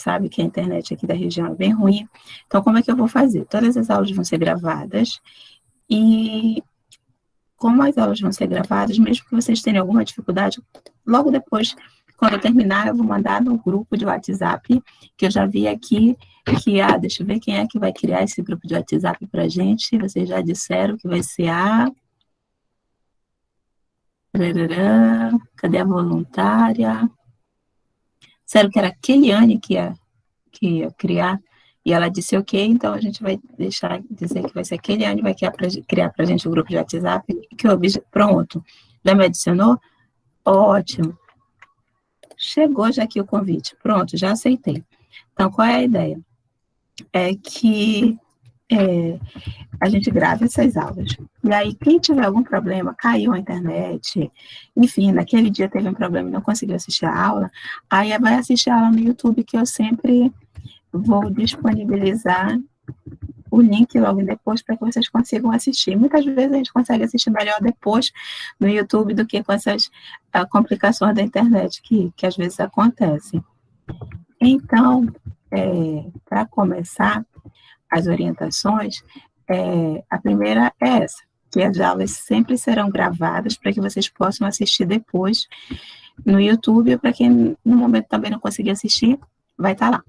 sabe que a internet aqui da região é bem ruim. Então, como é que eu vou fazer? Todas as aulas vão ser gravadas e como as aulas vão ser gravadas, mesmo que vocês tenham alguma dificuldade, logo depois, quando eu terminar, eu vou mandar no grupo de WhatsApp, que eu já vi aqui, que, deixa eu ver quem é que vai criar esse grupo de WhatsApp pra gente, vocês já disseram que vai ser a... Cadê a voluntária? Disseram que era a Keliane que ia criar, e ela disse ok, então a gente vai deixar dizer que vai ser a Keliane, vai criar para a gente o grupo de WhatsApp, pronto, já me adicionou? Ótimo. Chegou já aqui o convite, pronto, já aceitei. Então, qual é a ideia? É que a gente grava essas aulas. E aí, quem tiver algum problema, caiu a internet, enfim, naquele dia teve um problema e não conseguiu assistir a aula, aí vai assistir a aula no YouTube, que eu sempre vou disponibilizar o link logo depois para que vocês consigam assistir. Muitas vezes a gente consegue assistir melhor depois no YouTube do que com essas complicações da internet que às vezes acontecem. Então, para começar as orientações, a primeira é essa, que as aulas sempre serão gravadas para que vocês possam assistir depois no YouTube, para quem no momento também não conseguir assistir, vai estar lá.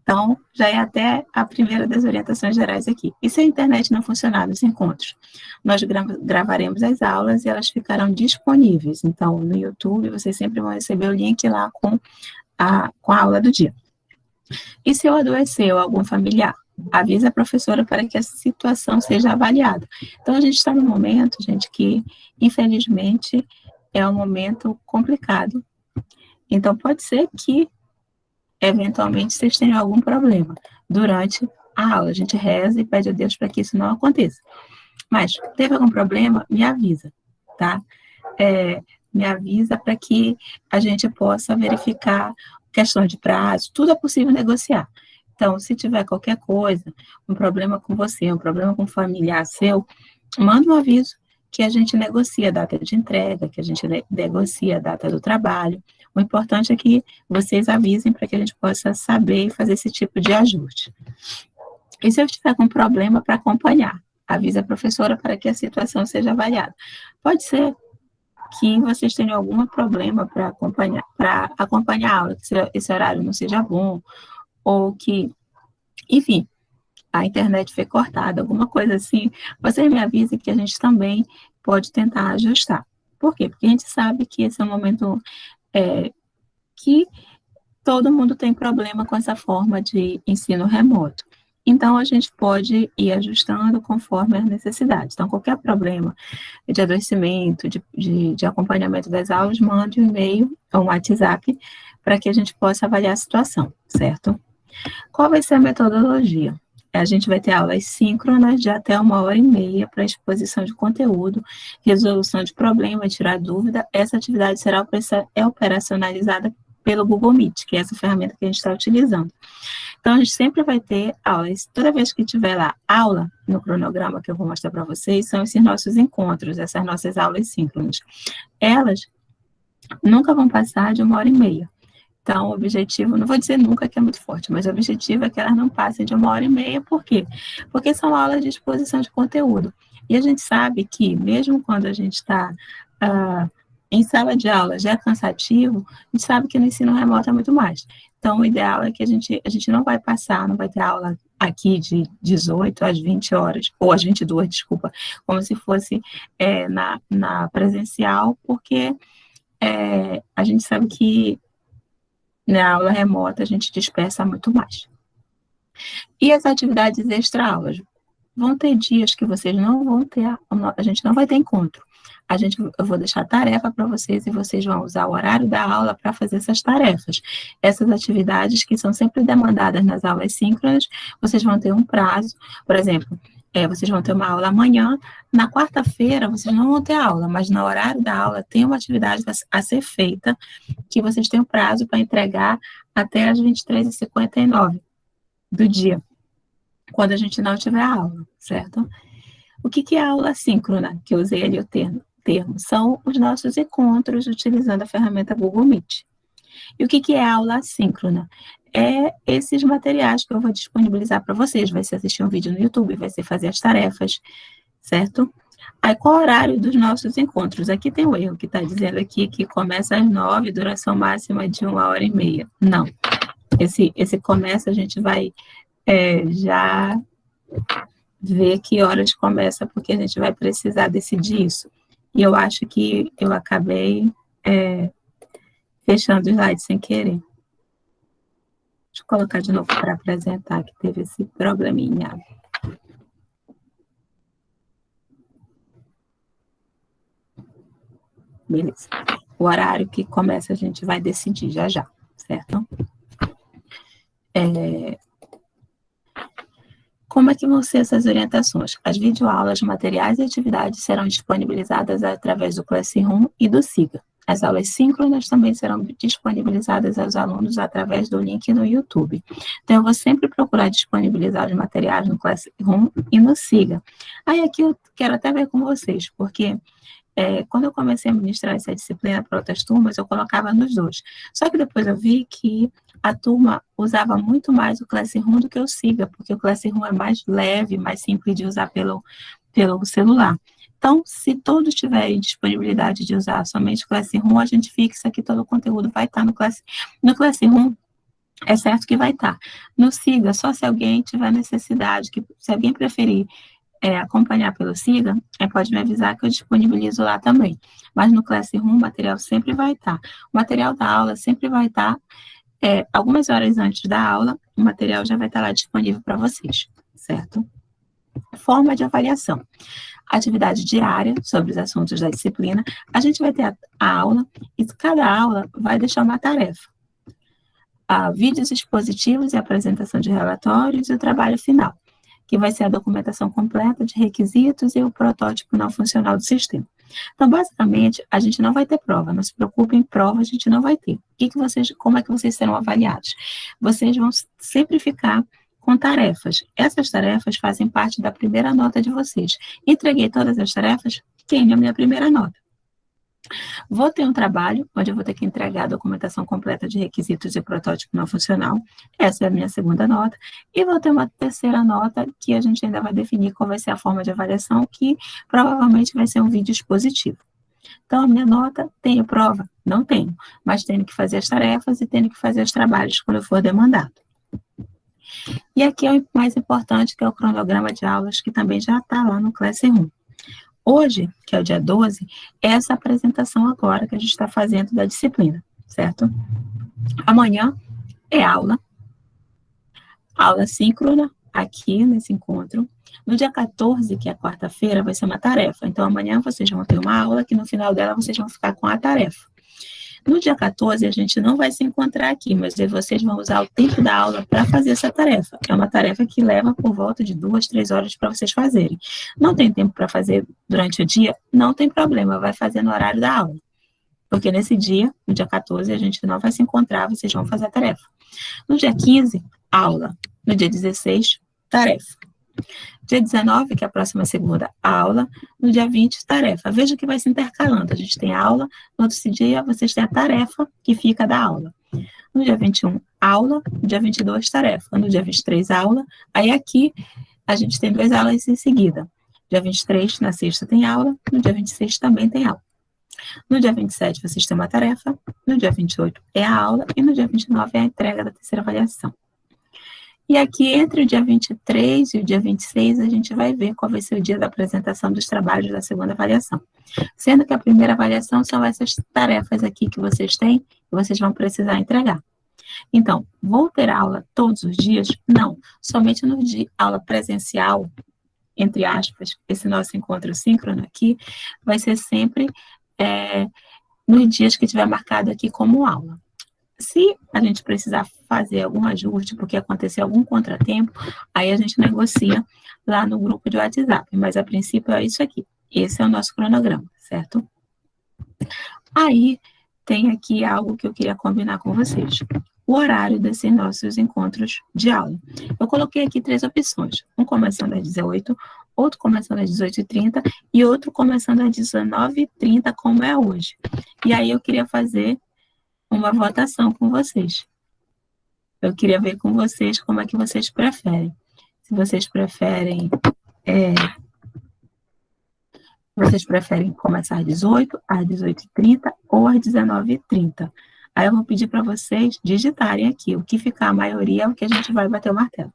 Então, já é até a primeira das orientações gerais aqui. E se a internet não funcionar nos encontros? Nós gravaremos as aulas e elas ficarão disponíveis. Então, no YouTube, vocês sempre vão receber o link lá com a aula do dia. E se eu adoecer ou algum familiar, avise a professora para que a situação seja avaliada. Então, a gente está num momento, gente, que, infelizmente, é um momento complicado. Então, pode ser que eventualmente vocês tenham algum problema durante a aula. A gente reza e pede a Deus para que isso não aconteça. Mas, teve algum problema, me avisa, tá? Me avisa para que a gente possa verificar questão de prazo, tudo é possível negociar. Então, se tiver qualquer coisa, um problema com você, um problema com um familiar seu, manda um aviso que a gente negocia a data de entrega, que a gente negocia a data do trabalho. O importante é que vocês avisem para que a gente possa saber e fazer esse tipo de ajuste. E se eu estiver com problema para acompanhar, avise a professora para que a situação seja avaliada. Pode ser que vocês tenham algum problema para acompanhar a aula, que esse horário não seja bom, ou que, enfim, a internet foi cortada, alguma coisa assim, vocês me avisem que a gente também pode tentar ajustar. Por quê? Porque a gente sabe que esse é um momento que todo mundo tem problema com essa forma de ensino remoto. Então, a gente pode ir ajustando conforme as necessidades. Então, qualquer problema de adoecimento, de acompanhamento das aulas, mande um e-mail ou um WhatsApp para que a gente possa avaliar a situação, certo? Qual vai ser a metodologia? A gente vai ter aulas síncronas de até 1h30 para exposição de conteúdo, resolução de problema, tirar dúvida. Essa atividade será operacionalizada pelo Google Meet, que é essa ferramenta que a gente está utilizando. Então, a gente sempre vai ter aulas. Toda vez que tiver lá aula, no cronograma que eu vou mostrar para vocês, são esses nossos encontros, essas nossas aulas síncronas. Elas nunca vão passar de 1h30. Então, o objetivo, não vou dizer nunca que é muito forte, mas o objetivo é que elas não passem de 1h30, por quê? Porque são aulas de exposição de conteúdo. E a gente sabe que, mesmo quando a gente está em sala de aula já é cansativo, a gente sabe que no ensino remoto é muito mais. Então, o ideal é que a gente não vai ter aula aqui de 18 às 20 horas, ou às 22, desculpa, como se fosse na presencial, porque a gente sabe que na aula remota a gente dispersa muito mais. E as atividades extra-aulas? Vão ter dias que vocês não vão ter, a gente não vai ter encontro. Eu vou deixar tarefa para vocês e vocês vão usar o horário da aula para fazer essas tarefas. Essas atividades que são sempre demandadas nas aulas síncronas, vocês vão ter um prazo, por exemplo, vocês vão ter uma aula amanhã, na quarta-feira vocês não vão ter aula, mas no horário da aula tem uma atividade a ser feita, que vocês têm um prazo para entregar até as 23h59 do dia, quando a gente não tiver aula, certo? O que é a aula síncrona? Que eu usei ali o termo. São os nossos encontros utilizando a ferramenta Google Meet. E o que é aula assíncrona? É esses materiais que eu vou disponibilizar para vocês. Vai ser assistir um vídeo no YouTube, vai ser fazer as tarefas, certo? Aí, qual o horário dos nossos encontros? Aqui tem um erro que está dizendo aqui que começa às 9, duração máxima de 1h30. Não. Esse começa, a gente vai já ver que horas começa, porque a gente vai precisar decidir isso. E eu acho que eu acabei fechando o slide sem querer. Deixa eu colocar de novo para apresentar, que teve esse probleminha. Beleza. O horário que começa a gente vai decidir já, certo? Como é que vão ser essas orientações? As videoaulas, materiais e atividades serão disponibilizadas através do Classroom e do Siga. As aulas síncronas também serão disponibilizadas aos alunos através do link no YouTube. Então, eu vou sempre procurar disponibilizar os materiais no Classroom e no Siga. Aí, aqui eu quero até ver com vocês, porque quando eu comecei a ministrar essa disciplina para outras turmas, eu colocava nos dois. Só que depois eu vi que a turma usava muito mais o Classroom do que o Siga, porque o Classroom é mais leve, mais simples de usar pelo celular. Então, se todos tiverem disponibilidade de usar somente o Classroom, a gente fixa que todo o conteúdo vai estar no Classroom. É certo que vai estar. No Siga, só se alguém tiver necessidade, se alguém preferir acompanhar pelo Siga, pode me avisar que eu disponibilizo lá também. Mas no Classroom, o material sempre vai estar. O material da aula sempre vai estar, algumas horas antes da aula, o material já vai estar lá disponível para vocês, certo? Forma de avaliação. Atividade diária sobre os assuntos da disciplina. A gente vai ter a aula e cada aula vai deixar uma tarefa. Vídeos expositivos e apresentação de relatórios e o trabalho final, que vai ser a documentação completa de requisitos e o protótipo não funcional do sistema. Então, basicamente, a gente não vai ter prova, não se preocupem, prova a gente não vai ter. Como é que vocês serão avaliados? Vocês vão sempre ficar com tarefas. Essas tarefas fazem parte da primeira nota de vocês. Entreguei todas as tarefas, tenho a minha primeira nota. Vou ter um trabalho, onde eu vou ter que entregar a documentação completa de requisitos e protótipo não funcional. Essa é a minha segunda nota. E vou ter uma terceira nota, que a gente ainda vai definir qual vai ser a forma de avaliação, que provavelmente vai ser um vídeo expositivo. Então, a minha nota, tenho prova? Não tenho, mas tenho que fazer as tarefas e tenho que fazer os trabalhos quando for demandado. E aqui é o mais importante, que é o cronograma de aulas, que também já está lá no Classroom. Hoje, que é o dia 12, é essa apresentação agora que a gente está fazendo da disciplina, certo? Amanhã é aula síncrona, aqui nesse encontro. No dia 14, que é quarta-feira, vai ser uma tarefa. Então, amanhã vocês vão ter uma aula, que no final dela vocês vão ficar com a tarefa. No dia 14, a gente não vai se encontrar aqui, mas vocês vão usar o tempo da aula para fazer essa tarefa. É uma tarefa que leva por volta de 2, 3 horas para vocês fazerem. Não tem tempo para fazer durante o dia? Não tem problema, vai fazer no horário da aula. Porque nesse dia, no dia 14, a gente não vai se encontrar, vocês vão fazer a tarefa. No dia 15, aula. No dia 16, tarefa. Dia 19, que é a próxima segunda, aula. No dia 20, tarefa. Veja que vai se intercalando. A gente tem aula, no outro dia vocês têm a tarefa que fica da aula. No dia 21, aula. No dia 22, tarefa. No dia 23, aula. Aí aqui a gente tem 2 aulas em seguida. Dia 23, na sexta, tem aula. No dia 26 também tem aula. No dia 27, vocês têm uma tarefa. No dia 28 é a aula. E no dia 29 é a entrega da terceira avaliação. E aqui, entre o dia 23 e o dia 26, a gente vai ver qual vai ser o dia da apresentação dos trabalhos da segunda avaliação. Sendo que a primeira avaliação são essas tarefas aqui que vocês têm, que vocês vão precisar entregar. Então, vou ter aula todos os dias? Não. Somente no dia aula presencial, entre aspas, esse nosso encontro síncrono aqui, vai ser sempre nos dias que tiver marcado aqui como aula. Se a gente precisar fazer algum ajuste, porque acontecer algum contratempo, aí a gente negocia lá no grupo de WhatsApp. Mas, a princípio, é isso aqui. Esse é o nosso cronograma, certo? Aí, tem aqui algo que eu queria combinar com vocês. O horário desses nossos encontros de aula. Eu coloquei aqui 3 opções. Um começando às 18, outro começando às 18h30 e outro começando às 19h30, como é hoje. E aí, eu queria fazer uma votação com vocês. Eu queria ver com vocês como é que vocês preferem. Se vocês preferem começar às 18, às 18h30 ou às 19h30. Aí eu vou pedir para vocês digitarem aqui. O que ficar a maioria é o que a gente vai bater o martelo.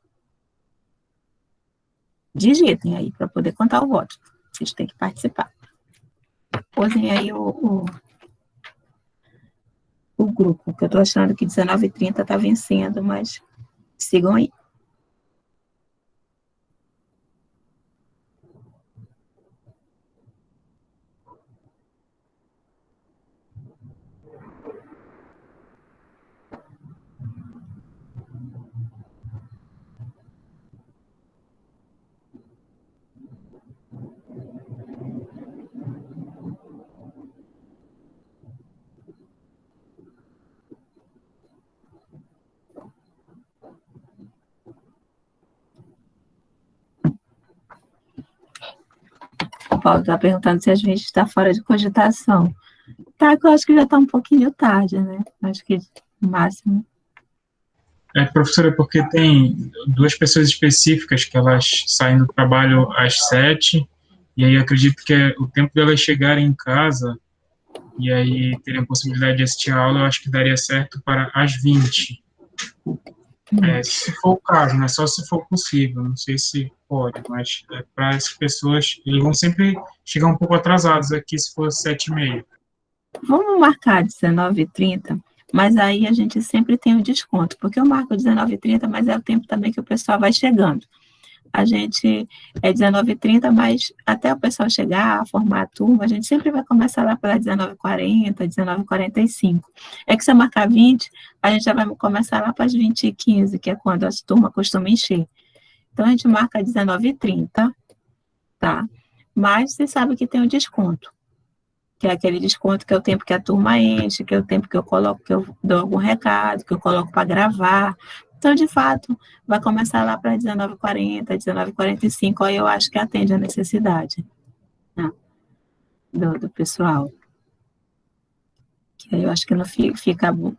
Digitem aí para poder contar o voto. Vocês têm que participar. Usem aí o grupo, que eu estou achando que 19h30 está vencendo, mas sigam aí. O Paulo está perguntando se a gente está fora de cogitação. Tá, que eu acho que já está um pouquinho tarde, né? Acho que no máximo. Professora, porque tem duas pessoas específicas que elas saem do trabalho às 7, e aí eu acredito que o tempo delas chegarem em casa, e aí terem a possibilidade de assistir a aula, eu acho que daria certo para às 20. Se for o caso, né? Só se for possível, não sei se pode, mas para as pessoas, eles vão sempre chegar um pouco atrasados aqui se for 7h30. Vamos marcar 19h30, mas aí a gente sempre tem o desconto, porque eu marco 19h30, mas é o tempo também que o pessoal vai chegando. A gente é 19h30, mas até o pessoal chegar, formar a turma, a gente sempre vai começar lá pelas 19h40, 19h45. É que se eu marcar 20, a gente já vai começar lá para as 20h15, que é quando a turma costuma encher. Então, a gente marca 19h30, tá? Mas você sabe que tem o desconto, que é aquele desconto que é o tempo que a turma enche, que é o tempo que eu coloco, que eu dou algum recado, que eu coloco para gravar. Então, de fato, vai começar lá para 19h40, 19h45, aí eu acho que atende a necessidade, né, do pessoal. Que aí eu acho que não fica bom.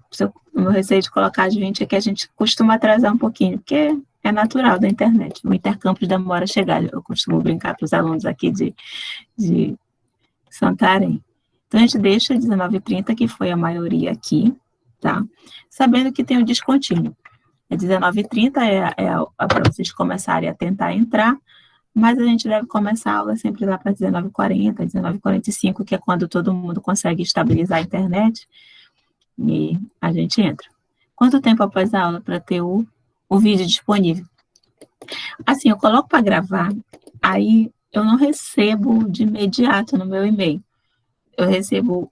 O meu receio de colocar às 20 é que a gente costuma atrasar um pouquinho, porque é natural da internet. O intercampus demora a chegar. Eu costumo brincar para os alunos aqui de Santarém. Então, a gente deixa 19h30, que foi a maioria aqui, tá? Sabendo que tem o descontinho. 19h30 para vocês começarem a tentar entrar, mas a gente deve começar a aula sempre lá para 19h40, 19h45, que é quando todo mundo consegue estabilizar a internet, e a gente entra. Quanto tempo após a aula para ter o vídeo disponível? Assim, eu coloco para gravar, aí eu não recebo de imediato no meu e-mail. Eu recebo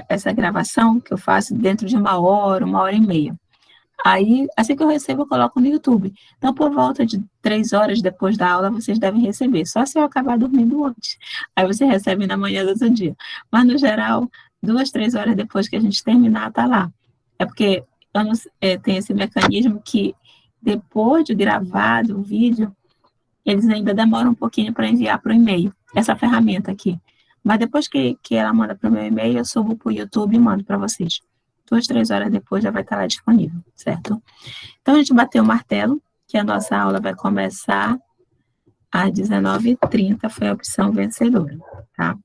essa gravação que eu faço dentro de 1h, 1h30. Aí, assim que eu recebo, eu coloco no YouTube. Então, por volta de 3 horas depois da aula, vocês devem receber. Só se eu acabar dormindo antes. Aí você recebe na manhã do outro dia. Mas, no geral, 2, 3 horas depois que a gente terminar, tá lá. É porque tem esse mecanismo que, depois de gravado o vídeo, eles ainda demoram um pouquinho para enviar para o e-mail, essa ferramenta aqui. Mas depois que ela manda para o meu e-mail, eu subo para o YouTube e mando para vocês. 2, 3 horas depois já vai estar lá disponível, certo? Então, a gente bateu o martelo, que a nossa aula vai começar às 19h30, foi a opção vencedora, tá?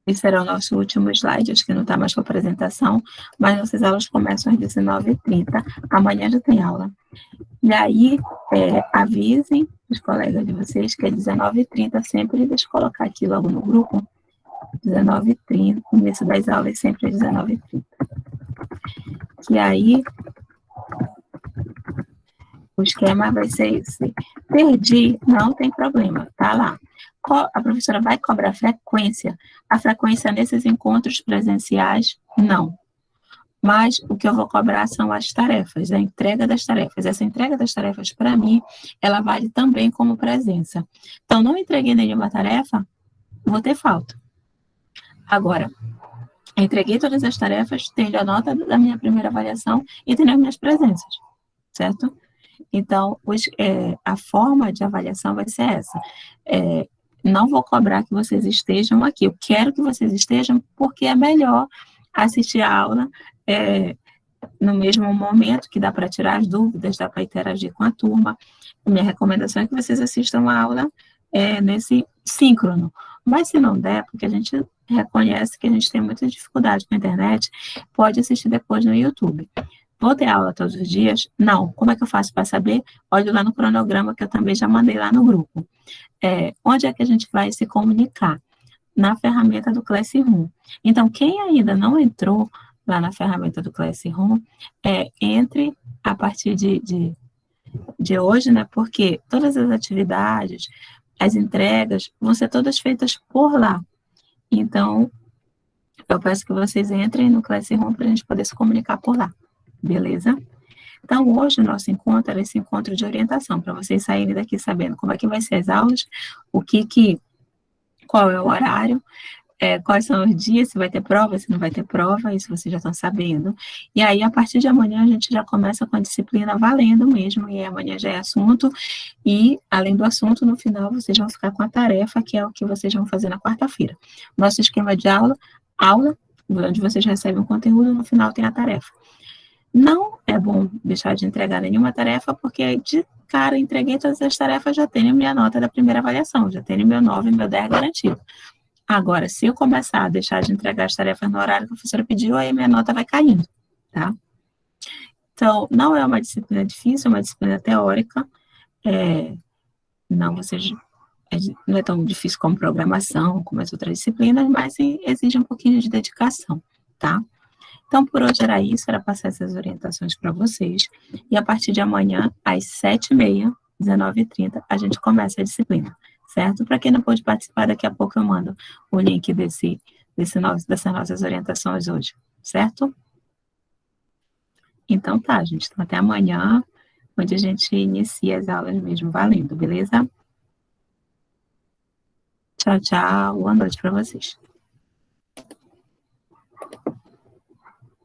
Esse será o nosso último slide, acho que não está mais com a apresentação, mas nossas aulas começam às 19h30, amanhã já tem aula. E aí, avisem os colegas de vocês que é 19h30 sempre, deixa eu colocar aqui logo no grupo, 19h30, começo das aulas sempre às 19h30. E aí, o esquema vai ser esse. Perdi, não tem problema, tá lá. A professora vai cobrar frequência. A frequência nesses encontros presenciais, não. Mas o que eu vou cobrar são as tarefas, a entrega das tarefas. Essa entrega das tarefas, para mim, ela vale também como presença. Então, não entreguei nenhuma tarefa, vou ter falta. Agora, entreguei todas as tarefas, tenho a nota da minha primeira avaliação e tenho as minhas presenças, certo? Então, a forma de avaliação vai ser essa. não vou cobrar que vocês estejam aqui. Eu quero que vocês estejam porque é melhor assistir a aula no mesmo momento, que dá para tirar as dúvidas, dá para interagir com a turma. Minha recomendação é que vocês assistam a aula nesse síncrono. Mas se não der, porque a gente reconhece que a gente tem muita dificuldade com a internet, pode assistir depois no YouTube. Vou ter aula todos os dias? Não. Como é que eu faço para saber? Olhe lá no cronograma que eu também já mandei lá no grupo. Onde é que a gente vai se comunicar? Na ferramenta do Classroom. Então, quem ainda não entrou lá na ferramenta do Classroom, entre a partir de hoje, né? Porque todas as atividades, as entregas, vão ser todas feitas por lá. Então, eu peço que vocês entrem no Classroom para a gente poder se comunicar por lá. Beleza? Então, hoje o nosso encontro é esse encontro de orientação, para vocês saírem daqui sabendo como é que vai ser as aulas, qual é o horário, quais são os dias, se vai ter prova, se não vai ter prova, isso vocês já estão sabendo. E aí, a partir de amanhã, a gente já começa com a disciplina valendo mesmo, e amanhã já é assunto, e além do assunto, no final, vocês vão ficar com a tarefa, que é o que vocês vão fazer na quarta-feira. Nosso esquema de aula, onde vocês recebem o conteúdo, no final tem a tarefa. Não é bom deixar de entregar nenhuma tarefa, porque de cara entreguei todas as tarefas, já tenho minha nota da primeira avaliação, já tenho meu 9 e meu 10 garantido. Agora, se eu começar a deixar de entregar as tarefas no horário que a professora pediu, aí minha nota vai caindo, tá? Então, não é uma disciplina difícil, é uma disciplina teórica, não é tão difícil como programação, como as outras disciplinas, mas exige um pouquinho de dedicação, tá? Então, por hoje era isso, era passar essas orientações para vocês. E a partir de amanhã, às 7h30, 19h30, a gente começa a disciplina, certo? Para quem não pôde participar, daqui a pouco eu mando o link dessas nossas orientações hoje, certo? Então tá, gente. Então, até amanhã, onde a gente inicia as aulas mesmo valendo, beleza? Tchau, tchau. Boa noite para vocês.